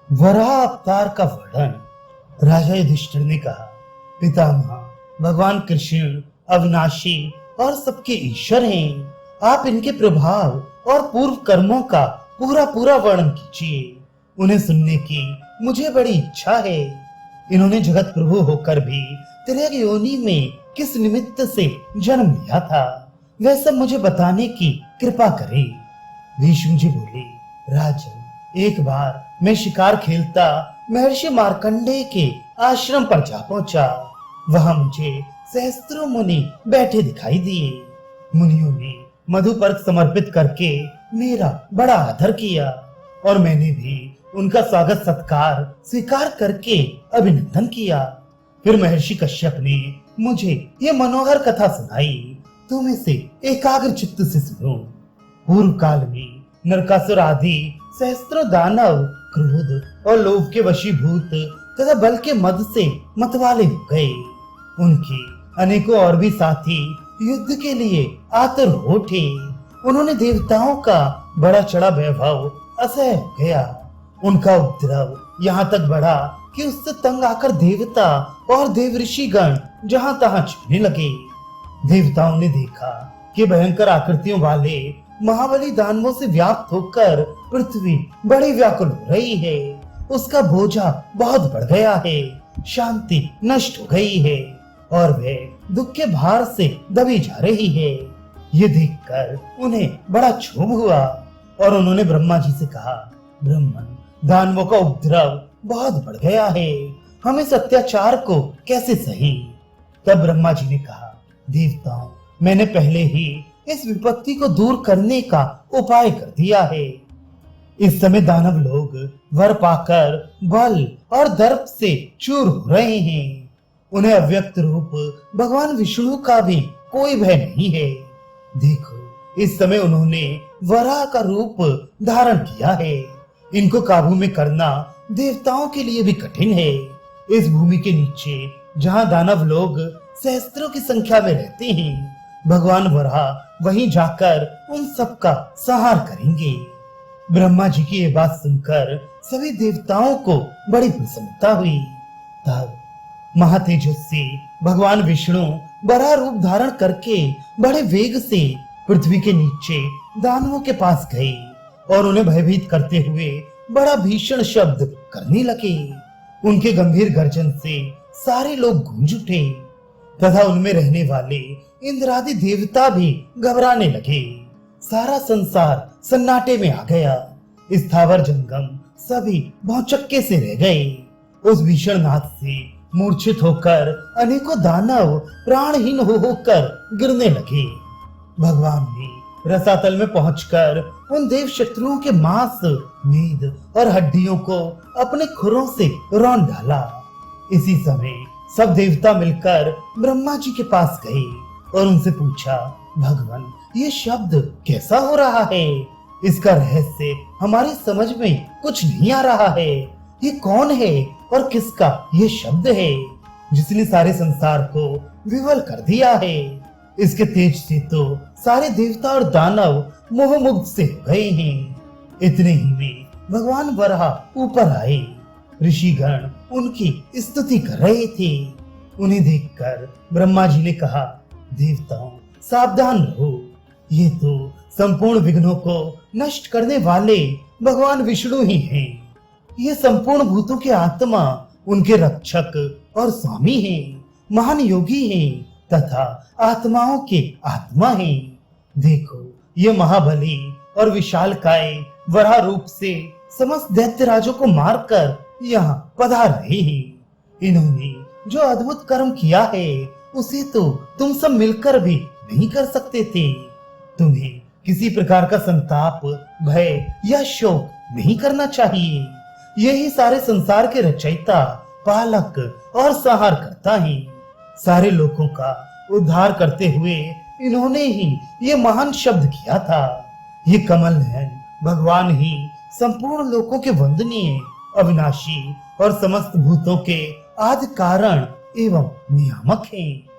वराह अवतार का वर्णन। राजा युधिष्ठिर ने कहा, पितामह, भगवान कृष्ण अविनाशी और सबके ईश्वर हैं। आप इनके प्रभाव और पूर्व कर्मों का पूरा पूरा वर्णन कीजिए। उन्हें सुनने की मुझे बड़ी इच्छा है। इन्होंने जगत प्रभु होकर भी तिर्यक योनि में किस निमित्त से जन्म लिया था, वह सब मुझे बताने की कृपा करें। भीष्म जी बोले, राजन, एक बार मैं शिकार खेलता महर्षि मार्कंडेय के आश्रम पर जा पहुंचा। वहां मुझे सहस्त्रों मुनि बैठे दिखाई दिए। मुनियों ने मधुपर्क समर्पित करके मेरा बड़ा आदर किया और मैंने भी उनका स्वागत सत्कार स्वीकार करके अभिनंदन किया। फिर महर्षि कश्यप ने मुझे ये मनोहर कथा सुनाई। तुम इसे एकाग्र चित्त से सुनो। पूर्व काल में नरकासुर आदि सहस्त्रों दानव क्रोध और लोभ के वशीभूत तथा बल के मद से मतवाले हो गए। उनके अनेकों और भी साथी युद्ध के लिए आतुर हो उठे। उन्होंने देवताओं का बड़ा चढ़ा वैभव असह्य हो गया। उनका उपद्रव यहाँ तक बढ़ा कि उससे तंग आकर देवता और देव ऋषि गण जहाँ तहाँ छिपने लगे। देवताओं ने देखा कि भयंकर आकृतियों वाले महाबली दानवों से व्याप्त होकर पृथ्वी बड़ी व्याकुल हो रही है। उसका बोझा बहुत बढ़ गया है, शांति नष्ट हो गई है और वह दुख के भार से दबी जा रही है। ये देखकर उन्हें बड़ा क्षोभ हुआ और उन्होंने ब्रह्मा जी से कहा, ब्रह्मन, दानवों का उपद्रव बहुत बढ़ गया है, हम इस अत्याचार को कैसे सही। तब ब्रह्मा जी ने कहा, देवताओं, मैंने पहले ही इस विपत्ति को दूर करने का उपाय कर दिया है। इस समय दानव लोग वर पाकर बल और दर्प से चूर हो रहे हैं। उन्हें अव्यक्त रूप भगवान विष्णु का भी कोई भय नहीं है। देखो, इस समय उन्होंने वराह का रूप धारण किया है। इनको काबू में करना देवताओं के लिए भी कठिन है। इस भूमि के नीचे जहाँ दानव लोग सहस्त्रों की संख्या में रहते हैं, भगवान वराह वहीं जाकर उन सब का संहार करेंगे। ब्रह्मा जी की ये बात सुनकर सभी देवताओं को बड़ी प्रसन्नता हुई। तब महातेजस्वी भगवान विष्णु वराह रूप धारण करके बड़े वेग से पृथ्वी के नीचे दानवों के पास गए और उन्हें भयभीत करते हुए बड़ा भीषण शब्द करने लगे। उनके गंभीर गर्जन से सारे लोग गूंज उठे तथा उनमें रहने वाले इंद्रादि देवता भी घबराने लगे। सारा संसार सन्नाटे में आ गया। स्थावर जंगम सभी भौचक्के से रह गए। उस भीषण नाद से मूर्छित होकर अनेकों दानव प्राणहीन हो होकर गिरने लगे। भगवान ने रसातल में पहुंचकर उन देव शत्रुओं के मांस, मेद और हड्डियों को अपने खुरों से रौंद डाला। इसी समय सब देवता मिलकर ब्रह्मा जी के पास गए और उनसे पूछा, भगवान, ये शब्द कैसा हो रहा है? इसका रहस्य हमारी समझ में कुछ नहीं आ रहा है। ये कौन है और किसका ये शब्द है जिसने सारे संसार को विवल कर दिया है? इसके तेज से तो सारे देवता और दानव मोहमुग्ध से हो गए हैं। इतने ही में भगवान वराह ऊपर आए। ऋषिगण उनकी स्तुति कर रहे थे। उन्हें देखकर ब्रह्मा जी ने कहा, देवताओं, सावधान रहो। ये तो संपूर्ण विघ्नों को नष्ट करने वाले भगवान विष्णु ही हैं। ये संपूर्ण भूतों के आत्मा, उनके रक्षक और स्वामी हैं, महान योगी हैं तथा आत्माओं के आत्मा हैं। देखो, ये महाबली और विशालकाय वराह रूप से समस्त दैत्य राजों को मारकर यहाँ पधार रहे हैं। इन्होंने जो अद्भुत कर्म किया है उसे तो तुम सब मिलकर भी नहीं कर सकते थे। तुम्हें किसी प्रकार का संताप, भय या शोक नहीं करना चाहिए। यही सारे संसार के रचयिता, पालक और संहार करता है। सारे लोगों का उद्धार करते हुए इन्होंने ही ये महान शब्द किया था। ये कमल नयन भगवान ही संपूर्ण लोकों के वंदनीय, अविनाशी और समस्त भूतों के आदि कारण एवं नियामक हैं।